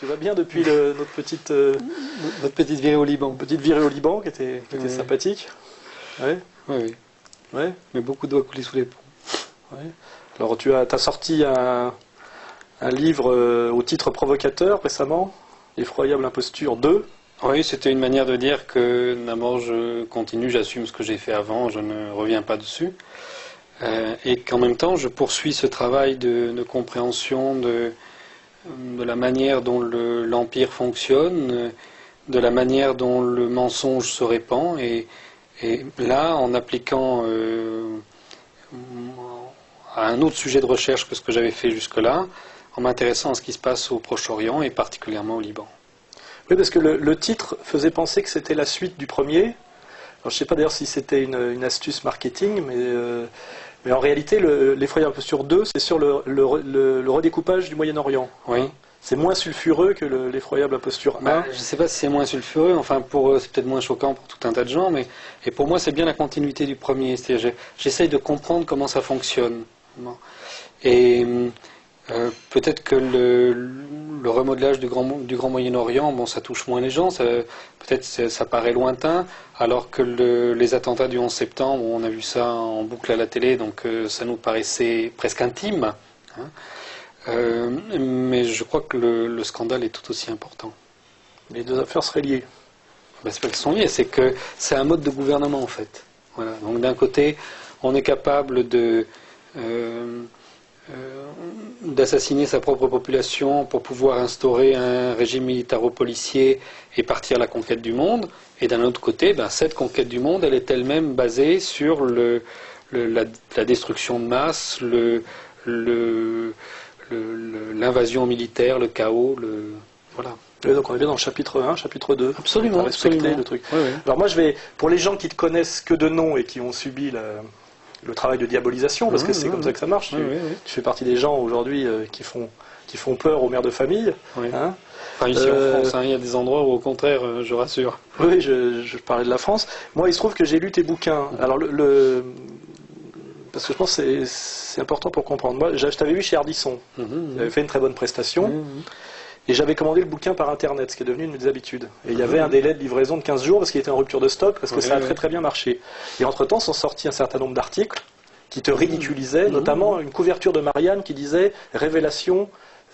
Tu vas bien depuis notre petite virée au Liban. Petite virée au Liban qui était sympathique. Ouais. Oui, oui. Ouais. Mais beaucoup d'eau a coulé sous les ponts. Ouais. Alors tu as sorti un livre au titre provocateur récemment, Effroyable imposture 2. Oui, c'était une manière de dire que d'abord je continue, j'assume ce que j'ai fait avant, je ne reviens pas dessus. Et qu'en même temps je poursuis ce travail de compréhension de la manière dont l'Empire fonctionne, de la manière dont le mensonge se répand. Et là, en appliquant à un autre sujet de recherche que ce que j'avais fait jusque-là, en m'intéressant à ce qui se passe au Proche-Orient et particulièrement au Liban. Oui, parce que le titre faisait penser que c'était la suite du premier. Alors, je ne sais pas d'ailleurs si c'était une astuce marketing, mais en réalité, l'Effroyable imposture 2, c'est sur le redécoupage du Moyen-Orient. Oui. C'est moins sulfureux que l'Effroyable imposture 1. Je ne sais pas si c'est moins sulfureux, enfin c'est peut-être moins choquant pour tout un tas de gens, mais et pour moi c'est bien la continuité du premier. C'est-à-dire j'essaye de comprendre comment ça fonctionne. Et peut-être que le remodelage du Grand Moyen-Orient, bon, ça touche moins les gens, peut-être ça paraît lointain, alors que les attentats du 11 septembre, on a vu ça en boucle à la télé, donc ça nous paraissait presque intime. Hein. Mais je crois que le scandale est tout aussi important. Les deux affaires seraient liées. C'est pas qu'elles sont liées, c'est que c'est un mode de gouvernement en fait. Voilà. Donc d'un côté, on est capable d'assassiner sa propre population pour pouvoir instaurer un régime militaro-policier et partir à la conquête du monde. Et d'un autre côté, cette conquête du monde, elle est elle-même basée sur la destruction de masse, l'invasion militaire, le chaos, voilà. Et donc on est bien dans le chapitre 1, chapitre 2. Absolument, absolument. Le truc. Oui, oui. Alors moi pour les gens qui te connaissent que de nom et qui ont subi le travail de diabolisation, parce que c'est comme ça que ça marche, tu fais partie des gens aujourd'hui qui font peur aux mères de famille. Oui. Hein. Enfin, ici en France, il y a des endroits où au contraire, je rassure. Oui, je parlais de la France. Moi il se trouve que j'ai lu tes bouquins. Alors parce que je pense que c'est important pour comprendre. Moi, je t'avais vu chez Ardisson. J'avais fait une très bonne prestation. Et j'avais commandé le bouquin par Internet, ce qui est devenu une de mes habitudes. Et il y avait un délai de livraison de 15 jours parce qu'il était en rupture de stock, parce que ça a très très bien marché. Et entre-temps, sont sortis un certain nombre d'articles qui te ridiculisaient, notamment une couverture de Marianne qui disait « Révélation,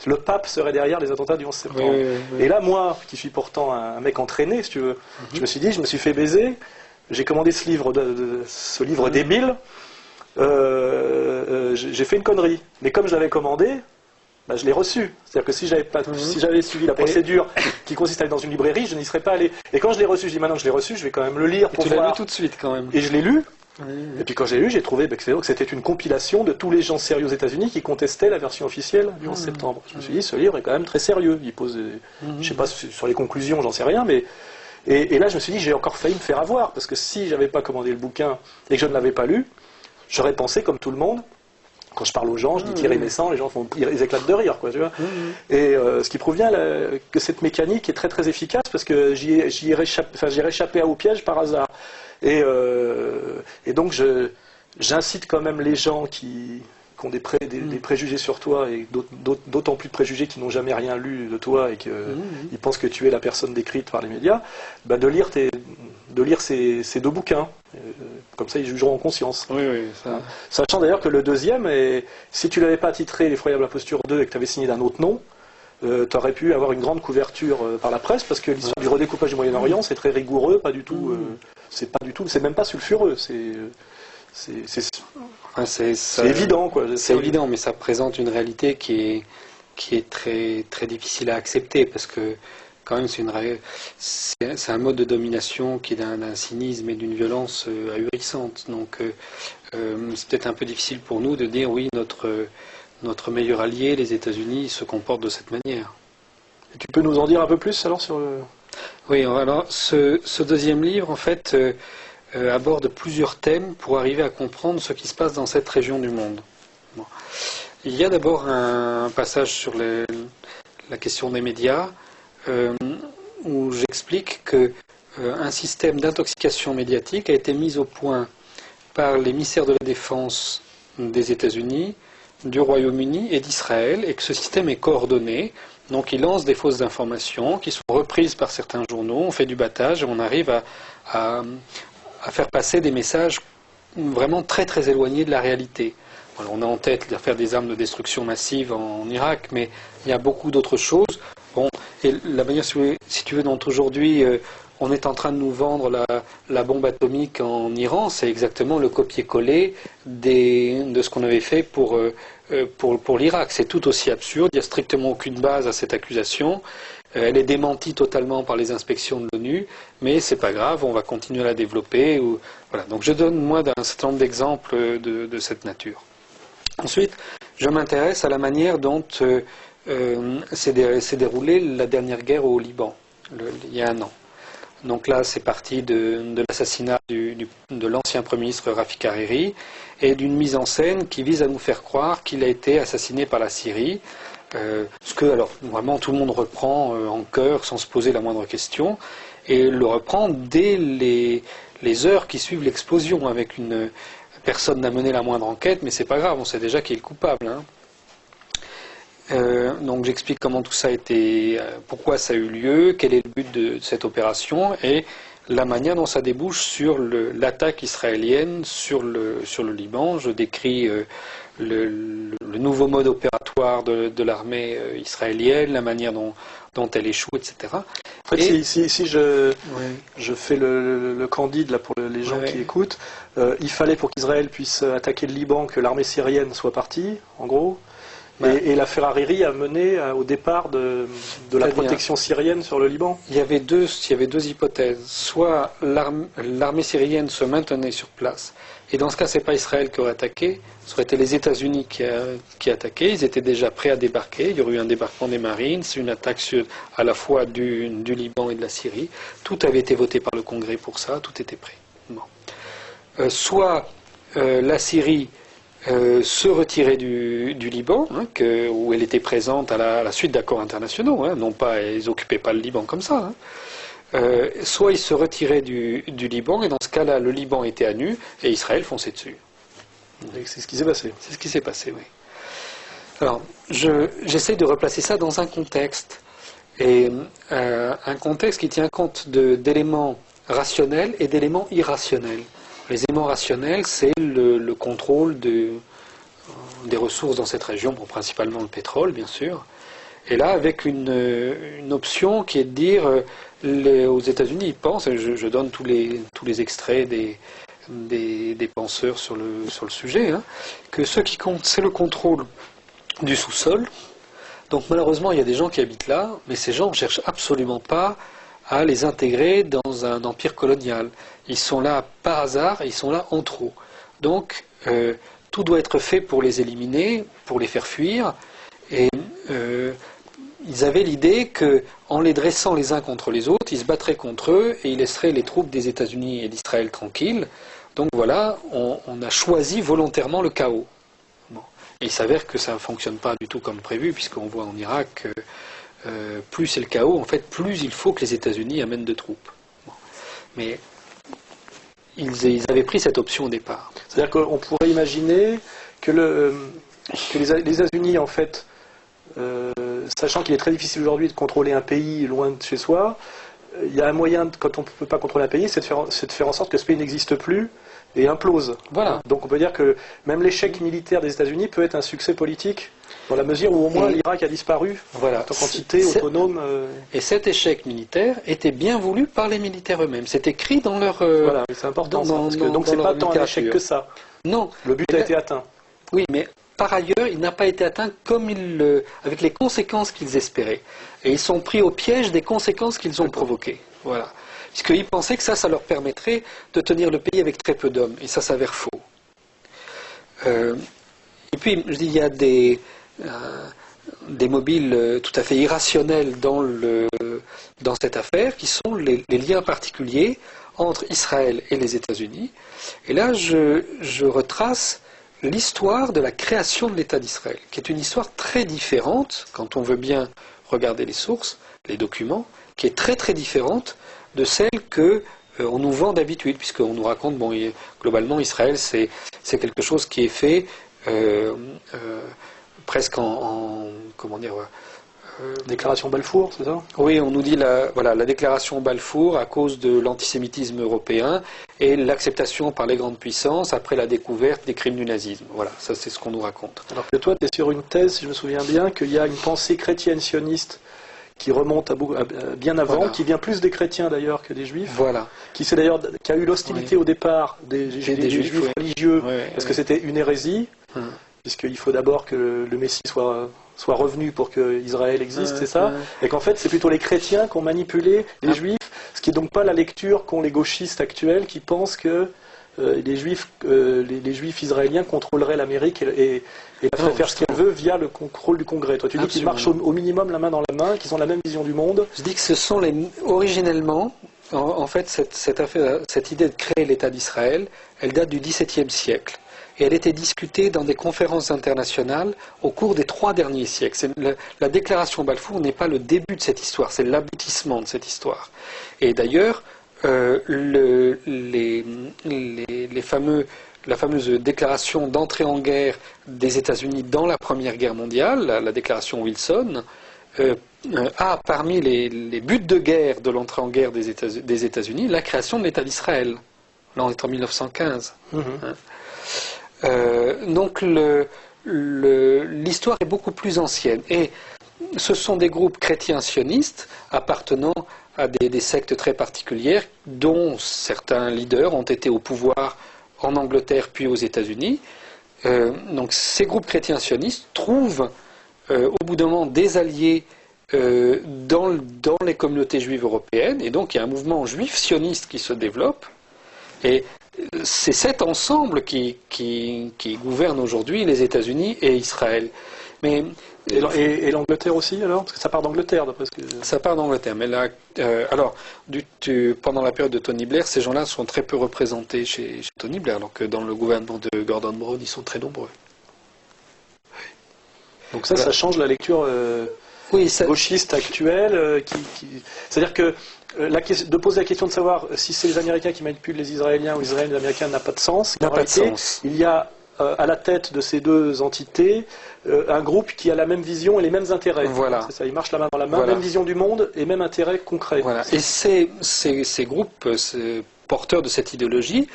le pape serait derrière les attentats du 11 septembre ». Et là, moi, qui suis pourtant un mec entraîné, si tu veux, je me suis dit, je me suis fait baiser, j'ai commandé ce livre débile, j'ai fait une connerie. Mais comme je l'avais commandé, je l'ai reçu. C'est-à-dire que si j'avais suivi la procédure qui consiste à aller dans une librairie, je n'y serais pas allé. Et quand je l'ai reçu, je dis maintenant que je l'ai reçu, je vais quand même le lire pour voir. Tu l'as lu tout de suite quand même. Et je l'ai lu. Et puis quand j'ai lu, j'ai trouvé que c'était une compilation de tous les gens sérieux aux États-Unis qui contestaient la version officielle du 11 septembre. Je me suis dit, ce livre est quand même très sérieux. Il pose, je sais pas sur les conclusions, j'en sais rien, mais et là je me suis dit, j'ai encore failli me faire avoir parce que si j'avais pas commandé le bouquin et que je ne l'avais pas lu, j'aurais pensé comme tout le monde. Quand je parle aux gens, je dis Thierry Messant, les gens ils éclatent de rire, quoi, tu vois. Et ce qui prouve bien que cette mécanique est très très efficace parce que j'ai réchappé au piège par hasard. Et donc j'incite quand même les gens qui ont des préjugés sur toi et d'autant plus de préjugés qui n'ont jamais rien lu de toi et qu'ils pensent que tu es la personne décrite par les médias, de lire ces deux bouquins. Comme ça, ils jugeront en conscience. Sachant d'ailleurs que le deuxième, si tu ne l'avais pas titré L'Effroyable imposture 2 et que tu avais signé d'un autre nom, tu aurais pu avoir une grande couverture par la presse, parce que l'histoire du redécoupage du Moyen-Orient, c'est très rigoureux, pas du tout, c'est même pas sulfureux, c'est évident, quoi. C'est évident, mais ça présente une réalité qui est très, très difficile à accepter, parce que quand même c'est un mode de domination qui est d'un cynisme et d'une violence ahurissante. Donc c'est peut-être un peu difficile pour nous de dire oui, notre meilleur allié, les États-Unis, se comporte de cette manière. Et tu peux nous en dire un peu plus alors sur le... Oui, alors ce deuxième livre, en fait, aborde plusieurs thèmes pour arriver à comprendre ce qui se passe dans cette région du monde. Bon. Il y a d'abord un passage sur la question des médias, où j'explique qu'un système d'intoxication médiatique a été mis au point par les ministères de la Défense des États-Unis, du Royaume-Uni et d'Israël, et que ce système est coordonné Donc ils lancent des fausses informations qui sont reprises par certains journaux, on fait du battage et on arrive à faire passer des messages vraiment très très éloignés de la réalité. Alors, on a en tête l'affaire des armes de destruction massive en Irak, mais il y a beaucoup d'autres choses. Bon, et la manière, si tu veux, dont aujourd'hui on est en train de nous vendre la bombe atomique en Iran, c'est exactement le copier-coller de ce qu'on avait fait pour l'Irak. C'est tout aussi absurde, il n'y a strictement aucune base à cette accusation. Elle est démentie totalement par les inspections de l'ONU, mais c'est pas grave, on va continuer à la développer. Voilà. Donc je donne moi un certain nombre d'exemples de cette nature. Ensuite, je m'intéresse à la manière dont s'est déroulée la dernière guerre au Liban, il y a un an. Donc là, c'est parti de l'assassinat de l'ancien Premier ministre Rafik Hariri et d'une mise en scène qui vise à nous faire croire qu'il a été assassiné par la Syrie. Ce que, alors, vraiment, tout le monde reprend en chœur sans se poser la moindre question, et le reprend dès les heures qui suivent l'explosion, avec personne n'a mené la moindre enquête, mais c'est pas grave, on sait déjà qui est le coupable. Hein. Donc j'explique comment tout ça a été, pourquoi ça a eu lieu, quel est le but de cette opération, et la manière dont ça débouche sur l'attaque israélienne sur le Liban. Je décris le nouveau mode opératoire de l'armée israélienne, la manière dont elle échoue, etc. En fait, si je fais le candide là, pour les gens qui écoutent, il fallait pour qu'Israël puisse attaquer le Liban que l'armée syrienne soit partie, en gros. Et l'affaire Hariri a mené au départ de la protection syrienne sur le Liban. Il y avait deux hypothèses. Soit l'armée syrienne se maintenait sur place, et dans ce cas, ce n'est pas Israël qui aurait attaqué, ce aurait été les États-Unis qui attaquaient. Ils étaient déjà prêts à débarquer. Il y aurait eu un débarquement des Marines, une attaque à la fois du Liban et de la Syrie. Tout avait été voté par le Congrès pour ça, tout était prêt. Bon. Soit la Syrie se retirer du Liban, hein, où elle était présente à la suite d'accords internationaux, hein, non pas, ils n'occupaient pas le Liban comme ça, hein. Soit ils se retiraient du Liban, et dans ce cas-là, le Liban était à nu, et Israël fonçait dessus. Et c'est ce qui s'est passé. C'est ce qui s'est passé, oui. Alors, j'essaie de replacer ça dans un contexte, et un contexte qui tient compte d'éléments rationnels et d'éléments irrationnels. Les éléments rationnels, c'est le contrôle des ressources dans cette région, bon, principalement le pétrole, bien sûr. Et là, avec une option qui est de dire, aux États-Unis, ils pensent, et je donne tous les extraits des penseurs sur le sujet, hein, que ce qui compte, c'est le contrôle du sous-sol. Donc malheureusement, il y a des gens qui habitent là, mais ces gens ne cherchent absolument pas à les intégrer dans un empire colonial. Ils sont là par hasard, ils sont là en trop. Donc, tout doit être fait pour les éliminer, pour les faire fuir. Et ils avaient l'idée qu'en les dressant les uns contre les autres, ils se battraient contre eux et ils laisseraient les troupes des États-Unis et d'Israël tranquilles. Donc voilà, on a choisi volontairement le chaos. Bon. Et il s'avère que ça ne fonctionne pas du tout comme prévu, puisqu'on voit en Irak plus c'est le chaos, en fait, plus il faut que les États-Unis amènent de troupes. Bon. Mais ils avaient pris cette option au départ. C'est-à-dire qu'on pourrait imaginer que les États-Unis, en fait, sachant qu'il est très difficile aujourd'hui de contrôler un pays loin de chez soi, il y a un moyen, quand on ne peut pas contrôler un pays, c'est de faire en sorte que ce pays n'existe plus et implose. Voilà. Donc on peut dire que même l'échec militaire des États-Unis peut être un succès politique, dans la mesure où au moins l'Irak a disparu en tant qu'entité autonome. Et cet échec militaire était bien voulu par les militaires eux-mêmes. C'est écrit dans leur... voilà, c'est important. Donc c'est pas tant un échec que ça. Non. Le but a été atteint. Oui, mais par ailleurs, il n'a pas été atteint comme avec les conséquences qu'ils espéraient. Et ils sont pris au piège des conséquences qu'ils ont provoquées. Voilà. Puisqu'ils pensaient que ça leur permettrait de tenir le pays avec très peu d'hommes. Et ça s'avère faux. Et puis, je dis, il y a des mobiles tout à fait irrationnels dans cette affaire, qui sont les liens particuliers entre Israël et les États-Unis. Et là, je retrace l'histoire de la création de l'État d'Israël, qui est une histoire très différente, quand on veut bien regarder les sources, les documents, qui est très très différente de celle qu'on nous vend d'habitude, puisqu'on nous raconte, bon, globalement, Israël, c'est quelque chose qui est fait presque comment dire, Déclaration Balfour, c'est ça? Oui, on nous dit la déclaration Balfour à cause de l'antisémitisme européen et l'acceptation par les grandes puissances après la découverte des crimes du nazisme. Voilà, ça c'est ce qu'on nous raconte. Alors que toi, tu es sur une thèse, si je me souviens bien, qu'il y a une pensée chrétienne sioniste qui remonte à bien avant, Voilà. qui vient plus des chrétiens d'ailleurs que des juifs, Voilà. qui a eu l'hostilité au départ des juifs oui. religieux, Oui, parce oui. que c'était une hérésie, puisqu'il faut d'abord que le Messie soit revenu pour que Israël existe, c'est ça, et qu'en fait c'est plutôt les chrétiens qui ont manipulé les juifs, ce qui n'est donc pas la lecture qu'ont les gauchistes actuels qui pensent que les juifs israéliens contrôleraient l'Amérique et la feraient faire ce qu'elle veut via le contrôle du Congrès. Toi tu dis qu'ils marchent au minimum la main dans la main, qu'ils ont la même vision du monde. Je dis que ce sont originellement, en fait, cette idée de créer l'État d'Israël, elle date du XVIIe siècle. Et elle était discutée dans des conférences internationales au cours des 3 derniers siècles. La déclaration Balfour n'est pas le début de cette histoire, c'est l'aboutissement de cette histoire. Et d'ailleurs, la fameuse déclaration d'entrée en guerre des États-Unis dans la Première Guerre mondiale, la déclaration Wilson, a parmi les buts de guerre de l'entrée en guerre des États-Unis la création de l'État d'Israël. Là, on est en 1915. Donc l'histoire est beaucoup plus ancienne. Et ce sont des groupes chrétiens sionistes appartenant à des sectes très particulières, dont certains leaders ont été au pouvoir en Angleterre puis aux États-Unis. Donc ces groupes chrétiens sionistes trouvent au bout d'un moment des alliés dans les communautés juives européennes, et donc il y a un mouvement juif sioniste qui se développe. Et c'est cet ensemble qui gouverne aujourd'hui les États-Unis et Israël. Mais, et l'Angleterre aussi, alors? Parce que ça part d'Angleterre, d'après ce que... Ça part d'Angleterre. Mais là, pendant la période de Tony Blair, ces gens-là sont très peu représentés chez Tony Blair, alors que dans le gouvernement de Gordon Brown, ils sont très nombreux. Donc ça change la lecture gauchiste actuelle. C'est-à-dire que de poser la question de savoir si c'est les Américains qui manipulent les Israéliens ou les Israéliens les Américains n'a pas de sens. En réalité, il y a à la tête de ces deux entités un groupe qui a la même vision et les mêmes intérêts. Voilà. C'est ça, ils marchent la main dans la main, même vision du monde et même intérêt concret. Voilà. Et ces groupes porteurs de cette idéologie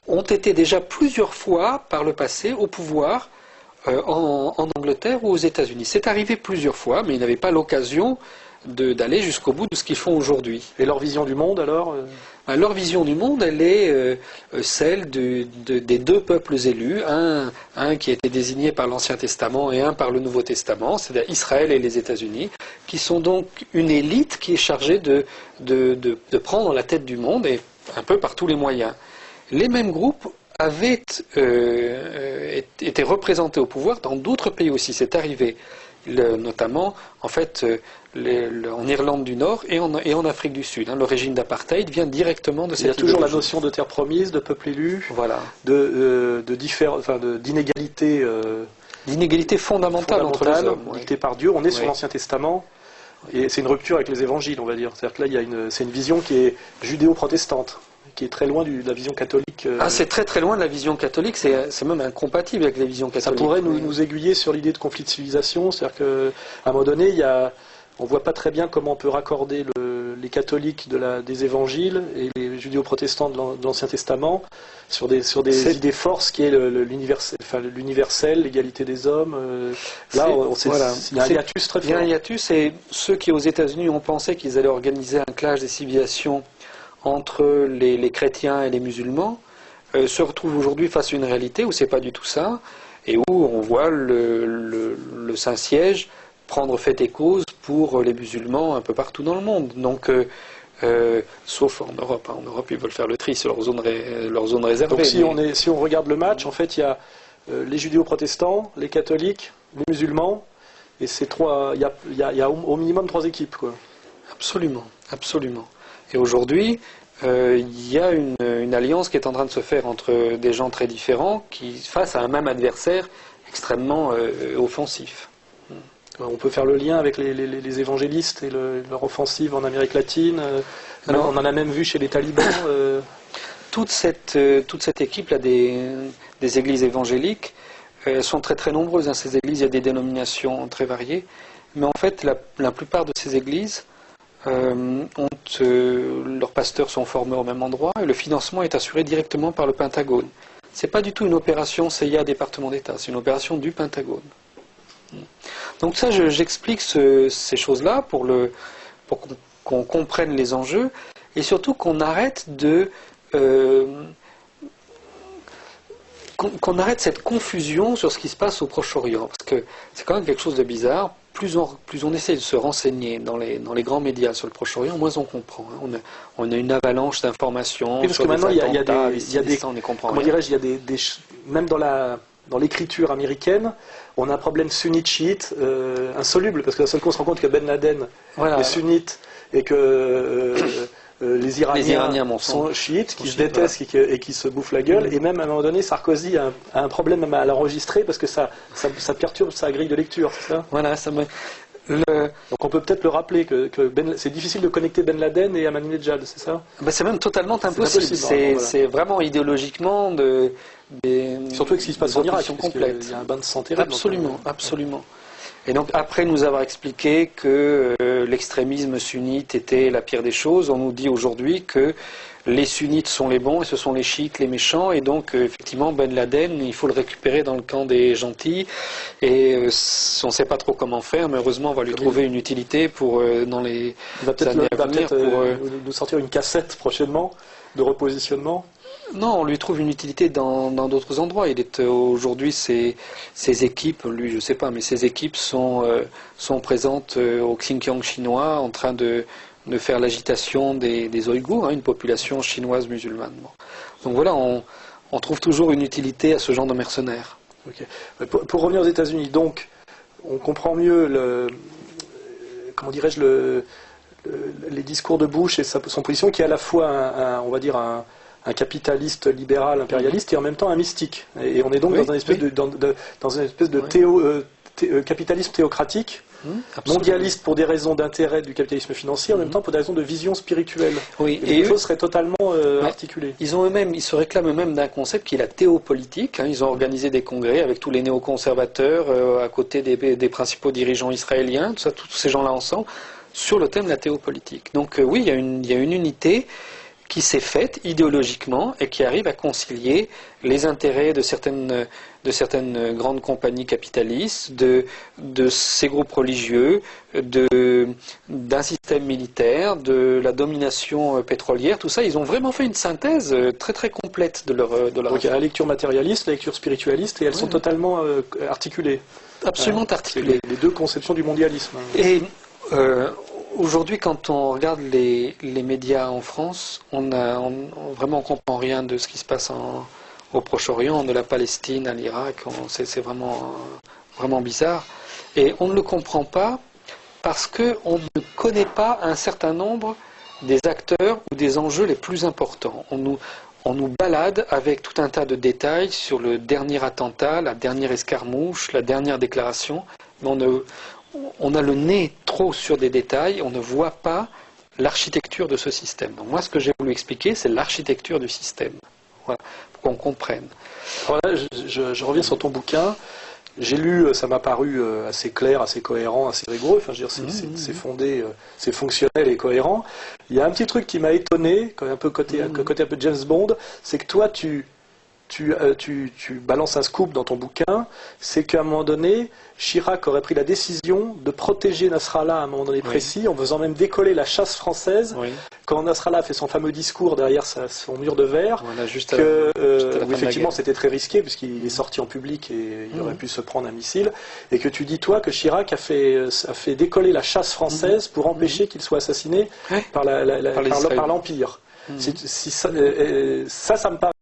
ont été déjà plusieurs fois par le passé au pouvoir en Angleterre ou aux États-Unis. C'est arrivé plusieurs fois, mais ils n'avaient pas l'occasion d'aller jusqu'au bout de ce qu'ils font aujourd'hui. Et leur vision du monde, alors Leur vision du monde, elle est celle des 2 peuples élus, un qui a été désigné par l'Ancien Testament et un par le Nouveau Testament, c'est-à-dire Israël et les États-Unis, qui sont donc une élite qui est chargée de prendre la tête du monde, et un peu par tous les moyens. Les mêmes groupes avaient été représentés au pouvoir dans d'autres pays aussi, c'est arrivé. Notamment, en fait, en Irlande du Nord et en Afrique du Sud. Le régime d'apartheid vient directement de cette idéologie. Il y a toujours la notion de terre promise, de peuple élu, voilà. d'inégalité. D'inégalité fondamentale entre les hommes. Dictée par Dieu. On est sur l'Ancien Testament. Et c'est une rupture avec les évangiles, on va dire. C'est-à-dire que là, c'est une vision qui est judéo-protestante, qui est très loin de la vision catholique. C'est très très loin de la vision catholique, c'est même incompatible avec la vision catholique. Ça pourrait nous aiguiller sur l'idée de conflit de civilisation, c'est-à-dire qu'à un moment donné, on ne voit pas très bien comment on peut raccorder les catholiques des évangiles et les judéo-protestants de l'Ancien Testament sur des idées forces qui est l'universel, l'égalité des hommes. Là, il y a un hiatus très fort. Il y a un hiatus, et ceux qui aux États-Unis ont pensé qu'ils allaient organiser un clash des civilisations entre les chrétiens et les musulmans se retrouvent aujourd'hui face à une réalité où c'est pas du tout ça, et où on voit le Saint-Siège prendre fait et cause pour les musulmans un peu partout dans le monde. Donc, sauf en Europe. En Europe, ils veulent faire le tri sur leur zone réservée. Donc si on regarde le match, en fait, il y a les judéo-protestants, les catholiques, les musulmans, et il y a au minimum 3 équipes, quoi. Absolument, absolument. Et aujourd'hui, il y a une alliance qui est en train de se faire entre des gens très différents face à un même adversaire extrêmement offensif. On peut faire le lien avec les évangélistes et leur offensive en Amérique latine. On en a même vu chez les talibans. Toute cette équipe là, des églises évangéliques sont très très nombreuses. Ces églises, il y a des dénominations très variées. mais en fait, la plupart de ces églises, leurs pasteurs sont formés au même endroit et le financement est assuré directement par le Pentagone. Ce n'est pas du tout une opération CIA département d'État, c'est une opération du Pentagone. Donc ça, j'explique ces choses-là pour qu'on comprenne les enjeux et surtout qu'on arrête qu'on arrête cette confusion sur ce qui se passe au Proche-Orient. Parce que c'est quand même quelque chose de bizarre. Plus on essaie de se renseigner dans les grands médias sur le Proche-Orient, moins on comprend. Hein. On a une avalanche d'informations. Oui, parce que maintenant, il y a des comment dirais-je, même dans l'écriture américaine, on a un problème sunnite-chiite insoluble, parce que d'un seul coup, on se rend compte que Ben Laden est sunnite et que les Iraniens sont chiites, qui se détestent et qui se bouffent la gueule, et même à un moment donné, Sarkozy a un problème même à l'enregistrer parce que ça perturbe sa grille de lecture, c'est ça? Voilà, Donc on peut peut-être le rappeler que c'est difficile de connecter Ben Laden et Ahmadinejad, c'est ça? C'est même totalement impossible. C'est vraiment idéologiquement surtout avec ce qui se passe en Irak, il y a un bain de sang terrible. Absolument, absolument. Et donc après nous avoir expliqué que l'extrémisme sunnite était la pire des choses, on nous dit aujourd'hui que les sunnites sont les bons et ce sont les chiites les méchants, et donc effectivement Ben Laden, il faut le récupérer dans le camp des gentils, et on ne sait pas trop comment faire, mais heureusement on va lui trouver une utilité pour dans les années à venir. Nous sortir une cassette prochainement de repositionnement. Non, on lui trouve une utilité dans d'autres endroits. Il est aujourd'hui ses équipes, lui je sais pas, mais ses équipes sont présentes au Xinjiang chinois en train de faire l'agitation des Ouïghours, hein, une population chinoise musulmane. Bon. Donc voilà, on trouve toujours une utilité à ce genre de mercenaires. Okay. Pour revenir aux États-Unis, donc on comprend mieux les discours de Bush et son position, qui est à la fois on va dire un capitaliste libéral impérialiste et en même temps un mystique. Et on est donc dans une espèce de capitalisme théocratique, mondialiste pour des raisons d'intérêt du capitalisme financier, en même temps pour des raisons de vision spirituelle. Oui, et les choses seraient totalement articulées. Ils se réclament eux-mêmes d'un concept qui est la théopolitique. Hein. Ils ont organisé des congrès avec tous les néoconservateurs à côté des principaux dirigeants israéliens, tous ces gens-là ensemble, sur le thème de la théopolitique. Donc oui, il y a une unité qui s'est faite idéologiquement et qui arrive à concilier les intérêts de certaines grandes compagnies capitalistes, de ces groupes religieux, d'un système militaire, de la domination pétrolière, tout ça. Ils ont vraiment fait une synthèse très très complète de leur Donc il y a la lecture matérialiste, la lecture spiritualiste, et elles sont totalement articulées. Absolument articulées. Les deux conceptions du mondialisme. Et aujourd'hui, quand on regarde les médias en France, vraiment on comprend rien de ce qui se passe au Proche-Orient, de la Palestine à l'Irak. C'est vraiment bizarre. Et on ne le comprend pas parce qu'on ne connaît pas un certain nombre des acteurs ou des enjeux les plus importants. On nous balade avec tout un tas de détails sur le dernier attentat, la dernière escarmouche, la dernière déclaration, mais on a le nez trop sur des détails, on ne voit pas l'architecture de ce système. Donc moi, ce que j'ai voulu expliquer, c'est l'architecture du système. Voilà, pour qu'on comprenne. Alors là, je reviens sur ton bouquin. J'ai lu, ça m'a paru assez clair, assez cohérent, assez rigoureux. Enfin, je veux dire, c'est fondé, c'est fonctionnel et cohérent. Il y a un petit truc qui m'a étonné, un peu côté un peu James Bond, c'est que toi, tu balances un scoop dans ton bouquin, c'est qu'à un moment donné, Chirac aurait pris la décision de protéger Nasrallah à un moment donné précis, en faisant même décoller la chasse française, quand Nasrallah a fait son fameux discours derrière son mur de verre, où effectivement c'était très risqué, puisqu'il est sorti en public et il aurait pu se prendre un missile, et que tu dis, toi, que Chirac a fait décoller la chasse française pour empêcher qu'il soit assassiné par l'Empire. Ça me paraît